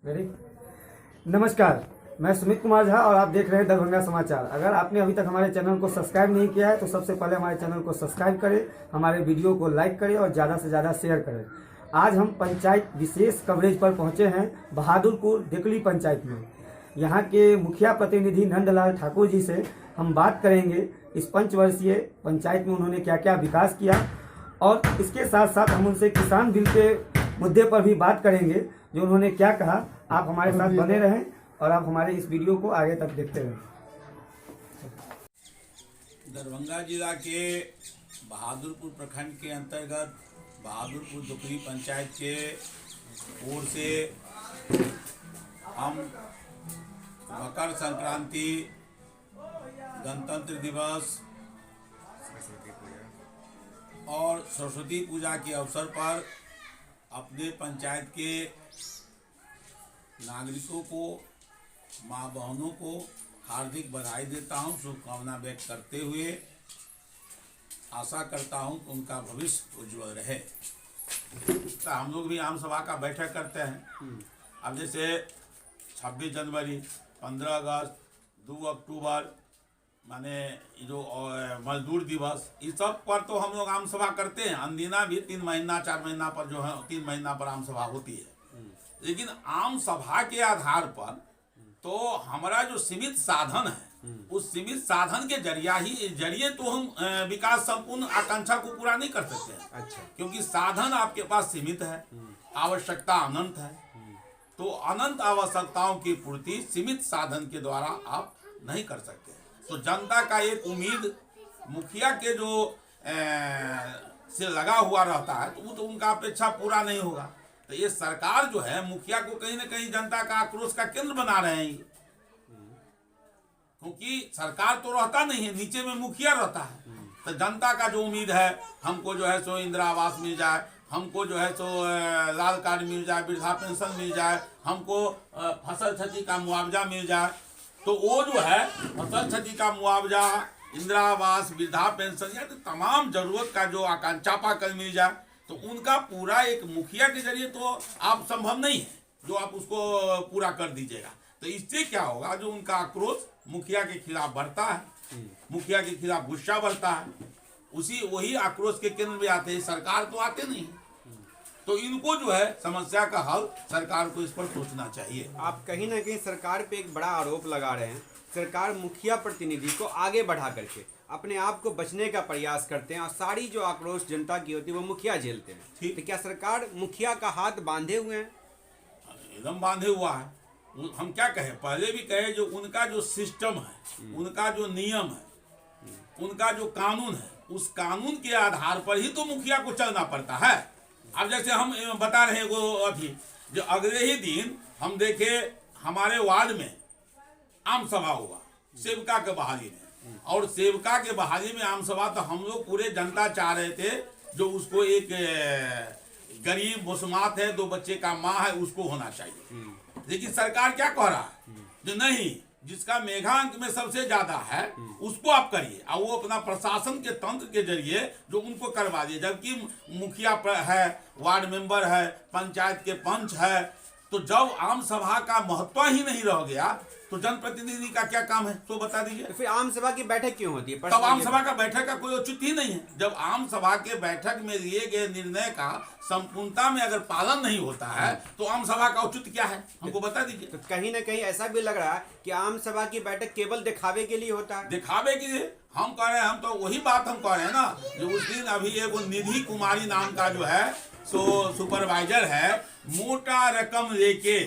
Ready. नमस्कार, मैं सुमित कुमार झा और आप देख रहे हैं दरभंगा समाचार। अगर आपने अभी तक हमारे चैनल को सब्सक्राइब नहीं किया है तो सबसे पहले हमारे चैनल को सब्सक्राइब करें, हमारे वीडियो को लाइक करें और ज़्यादा से ज़्यादा शेयर करें। आज हम पंचायत विशेष कवरेज पर पहुंचे हैं बहादुरपुर डेकली पंचायत में। यहाँ के मुखिया प्रतिनिधि नंदलाल ठाकुर जी से हम बात करेंगे इस पंचवर्षीय पंचायत में उन्होंने क्या क्या विकास किया, और इसके साथ साथ हम उनसे किसान बिल के मुद्दे पर भी बात करेंगे जो उन्होंने क्या कहा। आप हमारे साथ बने रहें और आप हमारे इस वीडियो को आगे तक देखते रहें। दरभंगा जिला के बहादुरपुर प्रखंड के अंतर्गत बहादुरपुर डेकली पंचायत के ओर से हम मकर संक्रांति, गणतंत्र दिवस और सरस्वती पूजा के अवसर पर अपने पंचायत के नागरिकों को, माँ बहनों को हार्दिक बधाई देता हूँ, शुभकामना व्यक्त करते हुए आशा करता हूँ कि उनका भविष्य उज्जवल रहे। तो हम लोग भी आम सभा का बैठक करते हैं। अब जैसे 26 जनवरी, 15 अगस्त, 2 अक्टूबर माने जो मजदूर दिवस, इस सब पर तो हम लोग आम सभा करते हैं। अनदिना भी 3 महीना 4 महीना पर जो है 3 महीना पर आम सभा होती है। लेकिन आम सभा के आधार पर तो हमारा जो सीमित साधन है, उस सीमित साधन के जरिए तो हम विकास संपूर्ण आकांक्षा को पूरा नहीं कर सकते हैं। अच्छा। क्योंकि साधन आपके पास सीमित है, आवश्यकता अनंत है। तो अनंत आवश्यकताओं की पूर्ति सीमित साधन के द्वारा आप नहीं कर सकते। तो जनता का एक उम्मीद मुखिया के जो से लगा हुआ रहता है, तो वो तो उनका अपेक्षा पूरा नहीं होगा। तो ये सरकार जो है मुखिया को कहीं ना कहीं जनता का आक्रोश का केंद्र बना रहे हैं, क्योंकि सरकार तो रहता नहीं है, नीचे में मुखिया रहता है। तो जनता का जो उम्मीद है, हमको जो है सो इंदिरा आवास मिल जाए, हमको जो है सो लाल कार्ड मिल जाए, वृद्धा पेंशन मिल जाए, हमको फसल क्षति का मुआवजा मिल जाए। तो वो जो है फसल क्षति का मुआवजा, इंदिरा आवास, वृद्धा पेंशन, या तो तमाम जरूरत का जो आकांक्षा पाकर मिल जाए, तो उनका पूरा एक मुखिया के जरिए तो आप संभव नहीं है जो आप उसको पूरा कर दीजिएगा। तो इससे क्या होगा, जो उनका आक्रोश मुखिया के खिलाफ बढ़ता है, मुखिया के खिलाफ गुस्सा बढ़ता है, वही आक्रोश के केंद्र में आते हैं। सरकार तो आते नहीं। तो इनको जो है समस्या का हल सरकार को इस पर सोचना चाहिए। आप कहीं ना कहीं सरकार पे एक बड़ा आरोप लगा रहे हैं। सरकार मुखिया प्रतिनिधि को आगे बढ़ा करके अपने आप को बचने का प्रयास करते हैं और सारी जो आक्रोश जनता की होती है वो मुखिया झेलते हैं। ठीक, तो क्या सरकार मुखिया का हाथ बांधे हुए हैं? एकदम बांधे हुआ है। हम क्या कहें, पहले भी कहे, जो उनका जो सिस्टम है, उनका जो नियम है, उनका जो कानून है, उस कानून के आधार पर ही तो मुखिया को चलना पड़ता है। अब जैसे हम बता रहे हैं वो अभी जो अगले ही दिन हम देखे हमारे वार्ड में आम सभा हुआ सेविका के बहाली में, और सेविका के बहाली में आम सभा, तो हम लोग पूरे जनता चाह रहे थे जो उसको एक गरीब मुस्मात है, 2 बच्चे का माँ है, उसको होना चाहिए। लेकिन सरकार क्या कह रहा है, जो नहीं, जिसका मेघांक में सबसे ज्यादा है उसको आप करिए, और वो अपना प्रशासन के तंत्र के जरिए जो उनको करवा दिए। जबकि मुखिया है, वार्ड मेंबर है, पंचायत के पंच है। तो जब आम सभा का महत्व ही नहीं रह गया तो जनप्रतिनिधि का क्या काम है, तो बता दीजिए। तो फिर आम सभा की बैठक क्यों होती है? तब आम सभा का बैठक का कोई औचित्य ही नहीं है। जब आम सभा के बैठक में लिए गए निर्णय का संपूर्णता में अगर पालन नहीं होता है तो आम सभा का औचित्य क्या है, हमको बता दीजिए। तो कहीं ना कहीं ऐसा भी लग रहा है कि आम सभा की बैठक केवल दिखावे के लिए होता है। दिखावे के लिए हम कह रहे हैं, हम तो वही बात हम कह रहे हैं ना, जो उस दिन अभी एगो निधि कुमारी नाम का जो है सो सुपरवाइजर है, मोटा रकम लेके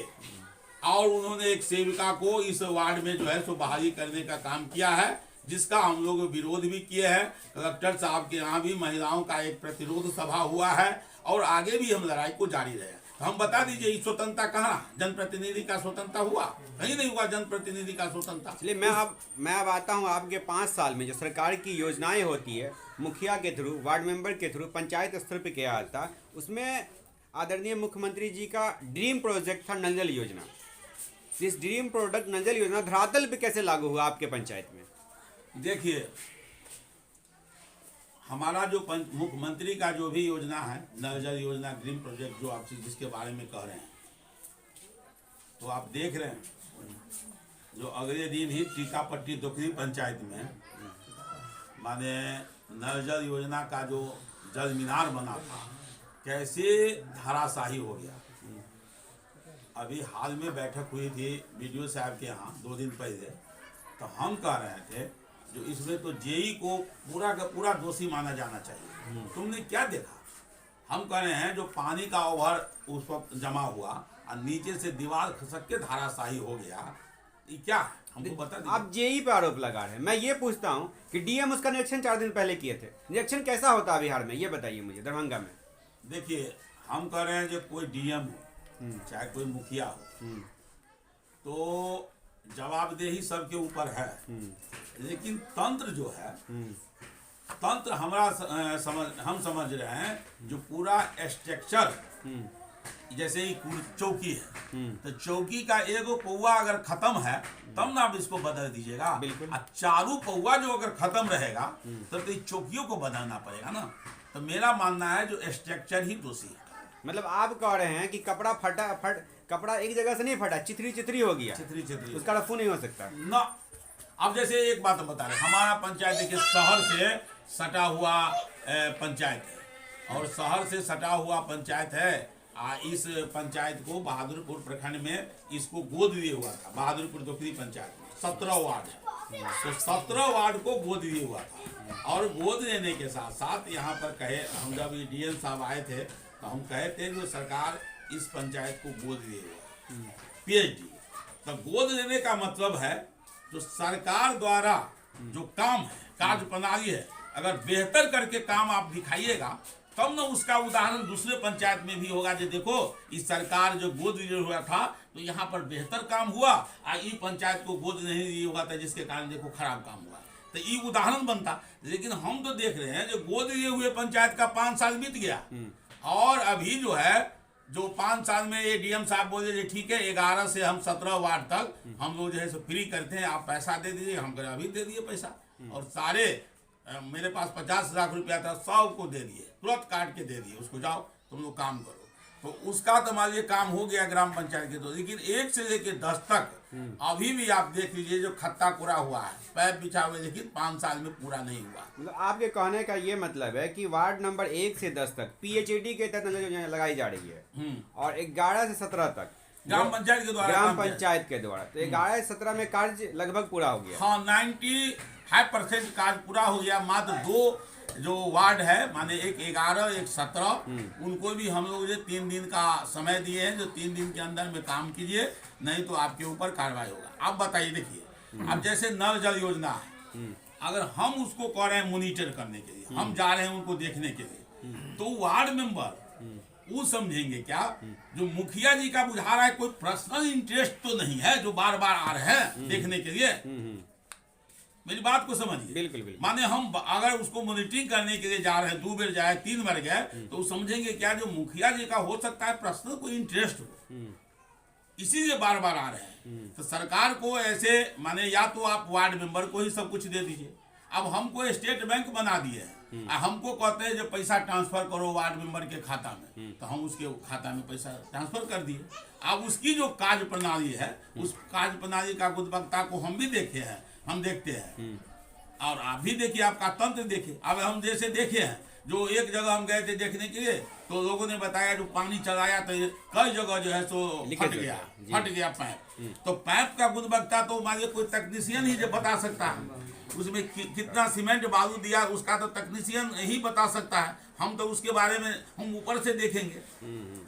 और उन्होंने एक सेविका को इस वार्ड में जो है सो बहाली करने का काम किया है, जिसका हम लोग विरोध भी किए हैं। कलेक्टर साहब के यहाँ भी महिलाओं का एक प्रतिरोध सभा हुआ है और आगे भी हम लड़ाई को जारी रहेगा। तो हम बता दीजिए, स्वतंत्रता कहाँ, जनप्रतिनिधि का स्वतंत्रता हुआ? कहीं नहीं हुआ जनप्रतिनिधि का स्वतंत्रता। इसलिए मैं अब आता हूँ आपके 5 साल में जो सरकार की योजनाएं होती है मुखिया के थ्रू, वार्ड मेंबर के थ्रू, पंचायत स्तर पे किया जाता, उसमें आदरणीय मुख्यमंत्री जी का ड्रीम प्रोजेक्ट था नल जल योजना। इस ड्रीम प्रोडक्ट नल जल योजना धरातल पे कैसे लागू हुआ आपके पंचायत में? देखिए, हमारा जो मुख्यमंत्री का जो भी योजना है, नल जल योजना, ड्रीम प्रोजेक्ट जो आप जिसके बारे में कह रहे हैं, तो आप देख रहे हैं जो अगले दिन ही टीकापट्टी दोकरी पंचायत में माने नल जल योजना का जो जल मीनार बना था कैसे धराशाही हो गया। अभी हाल में बैठक हुई थी बीडीओ साहब के यहाँ 2 दिन पहले, तो हम कह रहे थे जो इसमें तो जेई को पूरा का पूरा दोषी माना जाना चाहिए। तुमने क्या देखा? हम कह रहे हैं जो पानी का ओवर उस वक्त जमा हुआ और नीचे से दीवार खसक के धाराशाही हो गया, ये क्या है हमको बता दीजिए। आप जेई पे आरोप लगा रहे हैं। मैं ये पूछता हूँ कि डीएम उसका निरीक्षण 4 दिन पहले किए थे। निरीक्षण कैसा होता है बिहार में, ये बताइए मुझे, दरभंगा में। देखिए हम कह रहे हैं जो कोई डीएम हो चाहे कोई मुखिया हो तो जवाबदेही सबके ऊपर है, लेकिन तंत्र जो है तंत्र हम समझ रहे हैं जो पूरा स्ट्रक्चर जैसे ही चौकी है तो चौकी का एगो पौवा अगर खत्म है तब ना आप इसको बदल दीजिएगा। बिल्कुल। और चारों पौवा जो अगर खत्म रहेगा तब तो चौकियों को बदलना पड़ेगा ना। तो मेरा मानना है जो स्ट्रक्चर ही दोषी है। मतलब आप कह रहे हैं कि कपड़ा एक जगह से नहीं फटा, चिथरी हो गया, चिथरी उसका रफू नहीं हो सकता ना। अब जैसे एक बात बता रहे, हमारा पंचायत के शहर से सटा हुआ पंचायत है और शहर से सटा हुआ पंचायत है। इस पंचायत को बहादुरपुर प्रखंड में इसको गोद दिए हुआ था। बहादुरपुर दोकरी पंचायत में 17 वार्ड है, तो 17 वार्ड को गोद दिए हुआ था। और गोद लेने के साथ साथ यहाँ पर कहे, हम जब डीएम साहब आए थे तो हम कहे थे जो सरकार इस पंचायत को गोद दिए हुआ पीएचडी। तो गोद लेने का मतलब है जो सरकार द्वारा जो काम है, कार्य प्रणाली है, अगर बेहतर करके काम आप दिखाइएगा तब ना उसका उदाहरण दूसरे पंचायत में भी होगा। जो देखो इस सरकार जो गोद लिए हुआ था तो यहाँ पर बेहतर काम हुआ और ये पंचायत को गोद नहीं दिए हुआ था जिसके कारण देखो खराब काम हुआ, तो ये उदाहरण बनता। लेकिन हम तो देख रहे हैं जो गोद लिए हुए पंचायत का 5 साल बीत गया और अभी जो है जो 5 साल में ये डीएम साहब बोले ठीक है 11 से हम 17 वार्ड तक हम लोग जो है फ्री करते हैं, आप पैसा दे दीजिए। हम अभी दे दिए पैसा और सारे मेरे पास 50 लाख रुपया था, 100 को दे दिए, तुरंत काट के दे दिए, उसको जाओ तुम लोग काम करो। तो उसका तो मान लीजिए काम हो गया ग्राम पंचायत के। तो लेकिन 1 से लेकर 10 तक अभी भी आप देख लीजिए जो खत्ता कुरा हुआ है, पैप बिछा हुआ, लेकिन 5 साल में पूरा नहीं हुआ। मतलब आपके कहने का ये मतलब है कि वार्ड नंबर 1 से 10 तक पीएचडी के तहत नजर लगाई जा रही है और 11 से 17 तक ग्राम पंचायत के द्वारा, ग्राम पंचायत के द्वारा। तो 11 से 17 में कार्य लगभग पूरा हो गया। हाँ, 95% कार्य पूरा हो गया। मात्र 2 जो वार्ड है माने एक 11 एक 17 उनको भी हम लोग 3 दिन का समय दिए हैं, जो 3 दिन के अंदर में काम कीजिए, नहीं तो आपके ऊपर कार्रवाई होगा। आप बताइए, देखिए अब जैसे नल जल योजना है, अगर हम उसको कह रहे हैं मॉनिटर करने के लिए, हम जा रहे हैं उनको देखने के लिए, तो वार्ड मेंबर वो समझेंगे क्या जो मुखिया जी का बुझा रहा है कोई पर्सनल इंटरेस्ट तो नहीं है जो बार बार आ रहे हैं देखने के लिए। मेरी बात को समझिए। बिल्कुल बिल्कुल। माने हम अगर उसको मॉनिटरिंग करने के लिए जा रहे हैं, 2 बार जाए 3 बार गए, तो वो समझेंगे क्या जो मुखिया जी का हो सकता है पर्सनल कोई इंटरेस्ट हो, इसीलिए बार बार आ रहे हैं। तो सरकार को ऐसे माने या तो आप वार्ड मेंबर को ही सब कुछ दे दीजिए। अब हमको स्टेट बैंक बना दिए हैं, हमको कहते हैं जो पैसा ट्रांसफर करो वार्ड मेंबर के खाता में, तो हम उसके खाता में पैसा ट्रांसफर कर दिए। अब उसकी जो कार्य प्रणाली है, उस कार्य प्रणाली का गुणवत्ता को हम भी देखे हैं, हम देखते हैं। और आप भी देखिए, आपका तंत्र देखिए। अब हम जैसे देखे हैं जो एक जगह हम गए थे देखने के लिए, तो लोगों ने बताया जो पानी चलाया तो कई जगह जो है सो फट गया पैप। तो पैप का गुणवत्ता तो मान कोई तकनीशियन ही जो बता सकता है, उसमें कितना सीमेंट बालू दिया उसका तो तकनीशियन ही बता सकता है। हम तो उसके बारे में हम ऊपर से देखेंगे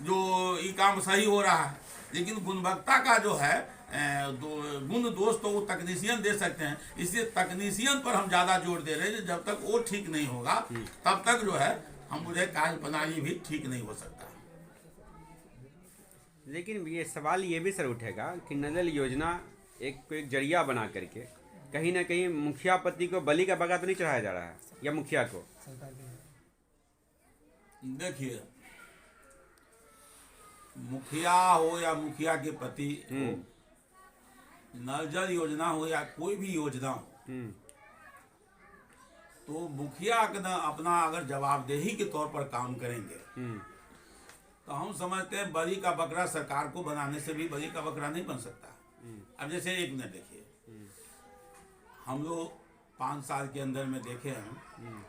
जो ये काम सही हो रहा है, लेकिन गुणवत्ता का जो है गुण दोष तो वो तकनीशियन दे सकते हैं। इसलिए तकनीशियन पर हम ज़्यादा जोर दे रहे हैं। जब तक वो ठीक नहीं होगा तब तक जो है हम मुझे कार्य प्रणाली भी ठीक नहीं हो सकता। लेकिन ये सवाल ये भी सर उठेगा कि नल योजना एक जरिया बना करके कहीं ना कहीं मुखिया पति को बलि का बगा तो नहीं चढ़ाया जा रहा है, या मुखिया को? देखिए, मुखिया हो या मुखिया के पति हो, नल जल योजना हो या कोई भी योजना हो, तो मुखिया अपना अगर जवाबदेही के तौर पर काम करेंगे तो हम समझते हैं बलि का बकरा सरकार को बनाने से भी बलि का बकरा नहीं बन सकता। अब जैसे एक मिनट देखिए, हम लोग 5 साल के अंदर में देखे हैं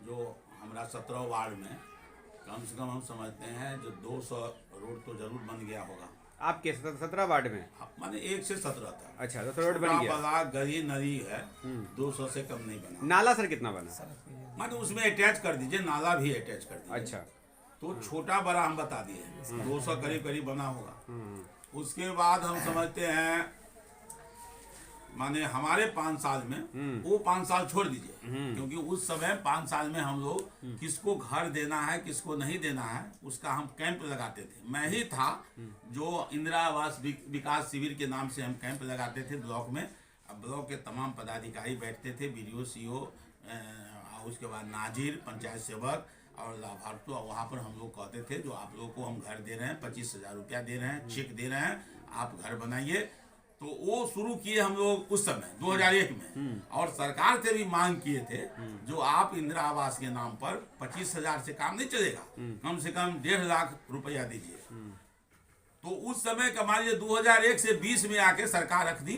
जो हमारा 17 वार्ड में कम से कम हम समझते हैं जो 200 रोड तो जरूर बन गया होगा। आपके 17 वार्ड में? माने 1 से 17 था। अच्छा, तो रोड बन गया। बड़ा गली नदी है, 200 से कम नहीं बना। नाला सर कितना बना? माने उसमें अटैच कर दीजिए, नाला भी अटैच कर दीजिए। अच्छा, तो छोटा बड़ा हम बता दिए, 200 करीब करीब बना होगा। उसके बाद हम समझते हैं माने हमारे 5 साल में, वो 5 साल छोड़ दीजिए, क्योंकि उस समय 5 साल में हम लोग किसको घर देना है किसको नहीं देना है उसका हम कैंप लगाते थे। मैं ही था जो इंदिरा आवास विकास शिविर के नाम से हम कैंप लगाते थे ब्लॉक में। अब ब्लॉक के तमाम पदाधिकारी बैठते थे, BDO CO, उसके बाद नाजिर, पंचायत सेवक और लाभार्थी। वहाँ पर हम लोग कहते थे जो आप लोगों को हम घर दे रहे हैं, 25,000 रुपया दे रहे हैं, चेक दे रहे हैं, आप घर बनाइए। तो वो शुरू किए हम लोग उस समय 2001 में, और सरकार से भी मांग किए थे जो आप इंदिरा आवास के नाम पर 25,000 से काम नहीं चलेगा, कम से कम 1.5 लाख रुपया दीजिए। तो उस समय कमाइए 2001 से 20 में आके सरकार रख दी,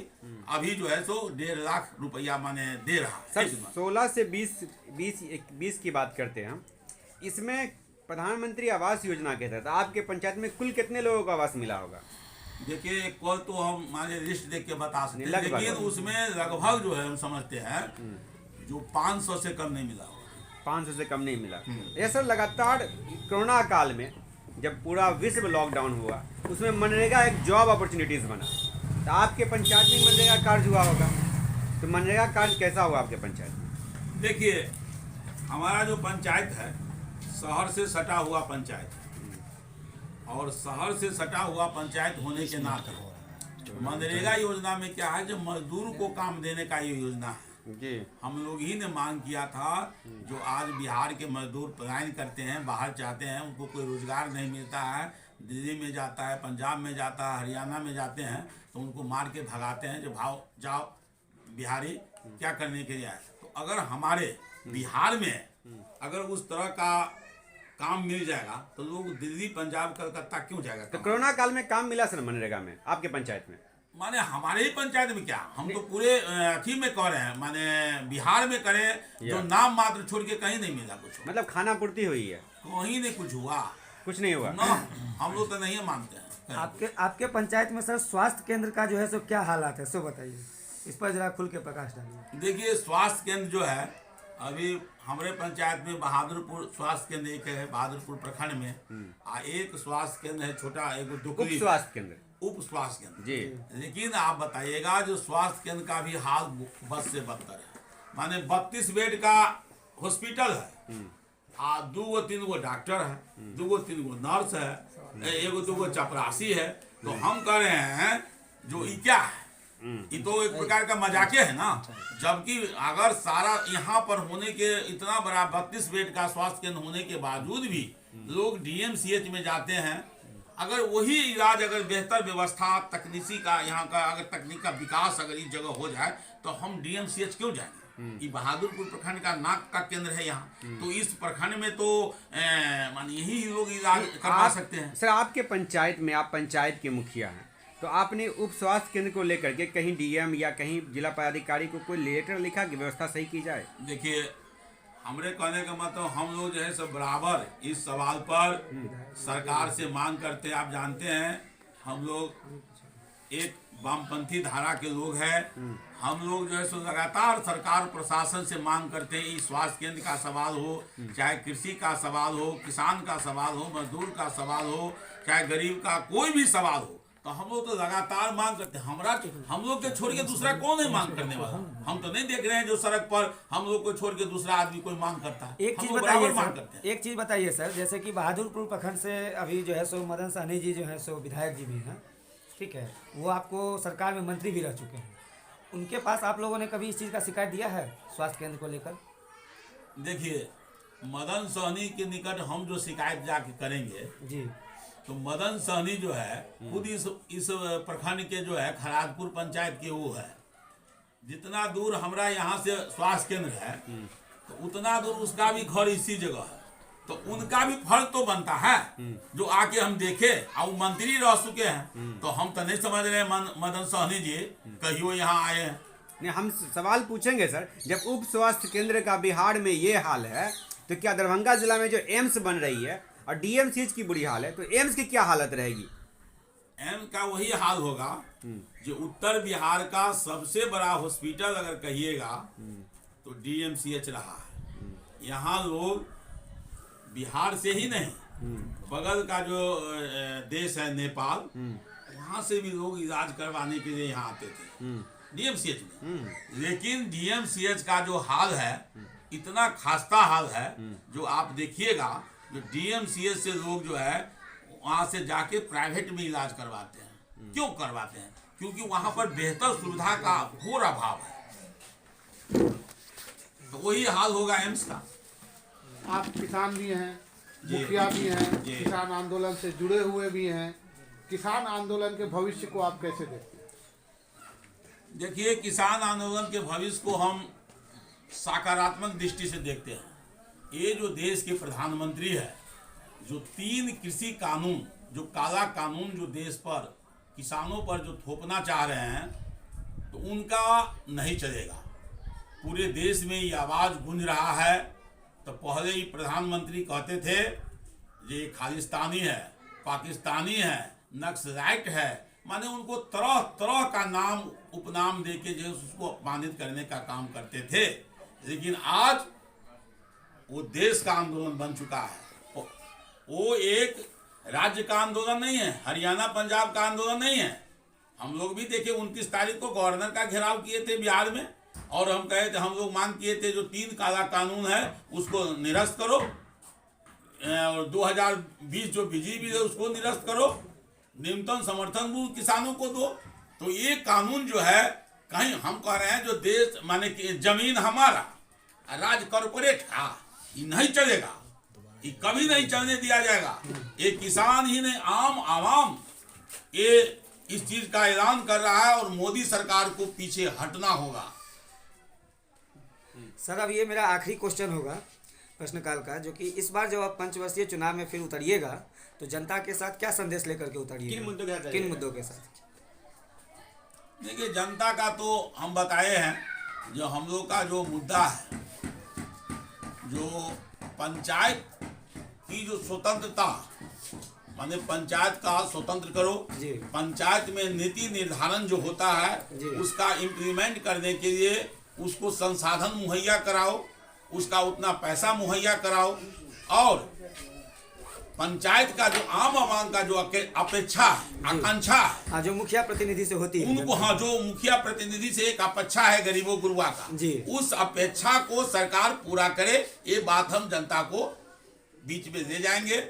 अभी जो है सो 1.5 लाख रुपया माने दे रहा सर। 16 से 20 की बात करते हैं हम। इसमें प्रधानमंत्री आवास योजना के तहत आपके पंचायत में कुल कितने लोगों को आवास मिला होगा? देखिए कल तो हम माने लिस्ट देख के बता सकते हैं, लेकिन उसमें लगभग जो है हम समझते हैं जो 500 से कम नहीं मिला होगा। 500 से कम नहीं मिला। ये सर लगातार कोरोना काल में जब पूरा विश्व लॉकडाउन हुआ उसमें मनरेगा एक जॉब अपॉर्चुनिटीज बना, तो आपके पंचायत में मनरेगा कार्य हुआ होगा, तो मनरेगा कार्य कैसा हुआ आपके पंचायत में? देखिए हमारा जो पंचायत है शहर से सटा हुआ पंचायत, और शहर से सटा हुआ पंचायत होने के नाते मनरेगा योजना में क्या है, जो मजदूर को काम देने का ये योजना है जी। हम लोग ही ने मांग किया था। जो आज बिहार के मजदूर पलायन करते हैं, बाहर जाते हैं, उनको कोई रोजगार नहीं मिलता है, दिल्ली में जाता है, पंजाब में जाता है, हरियाणा में जाते हैं, तो उनको मार के भगाते हैं जो भाव जाओ बिहारी क्या करने के लिए आए। तो अगर हमारे बिहार में अगर उस तरह का काम मिल जाएगा तो लोग दिल्ली, पंजाब, कलकत्ता क्यों जाएगा? तो कोरोना काल में काम मिला सर मनरेगा में आपके पंचायत में? माने हमारे ही पंचायत में क्या, हम तो पूरे अथी में कह रहे हैं, माने बिहार में करें जो नाम मात्र छोड़ के कहीं नहीं मिला कुछ। मतलब खाना पूर्ति हुई है? कहीं नहीं कुछ हुआ, कुछ नहीं हुआ ना, हम लोग तो नहीं मानते हैं। आपके पंचायत में सर स्वास्थ्य केंद्र का जो है सो क्या हालात है, सो बताइए, इस पर जरा खुल के प्रकाश डालिए। देखिए स्वास्थ्य केंद्र जो है अभी हमारे पंचायत में बहादुरपुर स्वास्थ्य केंद्र एक है, बहादुरपुर प्रखंड में, एक स्वास्थ्य केंद्र है छोटा, एक उप स्वास्थ्य केंद्र, उप स्वास्थ्य केंद्र जी। लेकिन आप बताइएगा जो स्वास्थ्य केंद्र का भी हाल बस से बदतर है। माने 32 बेड का हॉस्पिटल है, 2-3 गो डॉक्टर है, 2-3 गो नर्स है, 1-2 गो चपरासी है। तो हम कह रहे हैं जो ये क्या है, ये तो एक प्रकार का मजाकिया है ना। जबकि अगर सारा यहाँ पर होने के इतना बड़ा 32 बेड का स्वास्थ्य केंद्र होने के बावजूद भी लोग DMCH में जाते हैं। अगर वही इलाज अगर बेहतर व्यवस्था तकनीकी का यहाँ का अगर तकनीक का विकास अगर इस जगह हो जाए तो हम DMCH क्यों जाएंगे? ये बहादुरपुर प्रखंड का नाक का केंद्र है यहाँ, तो इस प्रखंड में तो मान यही लोग इलाज करवा सकते हैं। सर आपके पंचायत में, आप पंचायत के मुखिया हैं, तो आपने उप स्वास्थ्य केंद्र को लेकर के कहीं DM या कहीं जिला पदाधिकारी को कोई लेटर लिखा कि व्यवस्था सही की जाए? देखिए हमरे कहने का मतलब हम लोग जो है सब बराबर इस सवाल पर सरकार से मांग करते हैं। आप जानते हैं हम लोग एक वामपंथी धारा के लोग हैं, हम लोग जो है सो लगातार सरकार प्रशासन से मांग करते हैं। इस स्वास्थ्य केंद्र का सवाल हो, चाहे कृषि का सवाल हो, किसान का सवाल हो, मजदूर का सवाल हो, चाहे गरीब का कोई भी सवाल हो, तो हम लोग तो लगातार मांग करते हैं। हम लोग के छोड़ के दूसरा कौन है मांग करने वाला? हम तो नहीं देख रहे हैं जो सड़क पर हम लोग को छोड़ के दूसरा आदमी कोई मांग करता है। एक चीज बताइए सर, एक चीज बताइए सर, जैसे कि बहादुरपुर प्रखंड से अभी जो है सो मदन सहनी जी जो है सो विधायक जी भी हैं, ठीक है, वो आपको सरकार में मंत्री भी रह चुके हैं, उनके पास आप लोगों ने कभी इस चीज़ का शिकायत दिया है स्वास्थ्य केंद्र को लेकर? देखिए मदन सहनी के निकट हम जो शिकायत जाके करेंगे जी, तो मदन सहनी जो है खुद इस प्रखंड के जो है खराजपुर पंचायत के वो है। जितना दूर हमरा यहाँ से स्वास्थ्य केंद्र है तो उतना दूर उसका भी घर इसी जगह है। तो उनका भी फर्ज तो बनता है जो आके हम देखे और वो मंत्री रह चुके हैं। तो हम तो नहीं समझ रहे मदन सहनी जी कहियो यहाँ आए हैं। नहीं, हम सवाल पूछेंगे सर, जब उप स्वास्थ्य केंद्र का बिहार में ये हाल है तो क्या दरभंगा जिला में जो एम्स बन रही है और डीएमसीएच की बुरी हाल है, तो एम्स की क्या हालत रहेगी? एम्स का वही हाल होगा जो उत्तर बिहार का सबसे बड़ा हॉस्पिटल अगर कहिएगा तो डीएमसीएच रहा है। यहाँ लोग बिहार से ही नहीं, बगल का जो देश है नेपाल, वहाँ से भी लोग इलाज करवाने के लिए यहाँ आते थे डीएमसीएच में। लेकिन डीएमसीएच का जो हाल है इतना खास्ता हाल है जो आप देखिएगा, जो डीएमसीएच से लोग जो है वहाँ से जाके प्राइवेट में इलाज करवाते हैं। क्यों करवाते हैं? क्योंकि वहाँ पर बेहतर सुविधा का घोर अभाव है। तो वही हाल होगा एम्स का। आप किसान भी हैं, जी। मुखिया भी हैं, जी। किसान आंदोलन से जुड़े हुए भी हैं। किसान आंदोलन के भविष्य को आप कैसे देखते हैं? देखिए, किसान आंदोलन के भविष्य को हम सकारात्मक दृष्टि से देखते हैं। ये जो देश के प्रधानमंत्री है, जो 3 कृषि कानून, जो काला कानून जो देश पर किसानों पर जो थोपना चाह रहे हैं, तो उनका नहीं चलेगा। पूरे देश में ये आवाज़ गूंज रहा है। तो पहले ही प्रधानमंत्री कहते थे ये खालिस्तानी है, पाकिस्तानी है, नक्सलाइट है, माने उनको तरह तरह का नाम उपनाम देके जो उसको अपमानित करने का काम करते थे। लेकिन आज वो देश का आंदोलन बन चुका है। वो एक राज्य का आंदोलन नहीं है, हरियाणा पंजाब का आंदोलन नहीं है। हम लोग भी देखे 29 तारीख को गवर्नर का घेराव किए थे बिहार में, और हम कहे थे, हम लोग मांग किए थे जो 3 काला कानून है उसको निरस्त करो, और 2020 जो बीजेपी है उसको निरस्त करो, न्यूनतम समर्थन मूल्य किसानों को दो। तो ये कानून जो है, कहीं हम कह रहे हैं जो देश माने कि जमीन हमारा, राज कॉर्पोरेट का, ये नहीं चलेगा, ये कभी नहीं चलने दिया जाएगा। ये किसान ही नहीं, आम आवाम ये इस चीज का ऐलान कर रहा है और मोदी सरकार को पीछे हटना होगा। सर, अब ये मेरा आखिरी क्वेश्चन होगा प्रश्नकाल का, जो कि इस बार जब आप पंचवर्षीय चुनाव में फिर उतरिएगा तो जनता के साथ क्या संदेश लेकर के उतरिएगा? किन मुद्दों के साथ? देखिए, जनता का तो हम बताए हैं, जो हम लोग का जो मुद्दा है, जो पंचायत की जो स्वतंत्रता, माने पंचायत का स्वतंत्र करो, पंचायत में नीति निर्धारण जो होता है उसका इम्प्लीमेंट करने के लिए उसको संसाधन मुहैया कराओ, उसका उतना पैसा मुहैया कराओ, और पंचायत का जो आम आवाम का जो अपेक्षा है, आकांक्षा है, हाँ, जो मुखिया प्रतिनिधि से होती है उनको, हाँ, जो मुखिया प्रतिनिधि से एक अपेक्षा है गरीबों गुरुआ का, उस अपेक्षा को सरकार पूरा करे। ये बात हम जनता को बीच में ले जाएंगे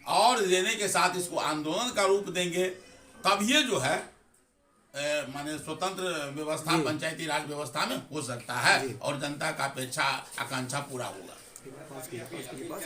और लेने के साथ इसको आंदोलन का रूप देंगे। तब ये जो है माने स्वतंत्र व्यवस्था पंचायती राज व्यवस्था में हो सकता है और जनता का अपेक्षा आकांक्षा पूरा होगा।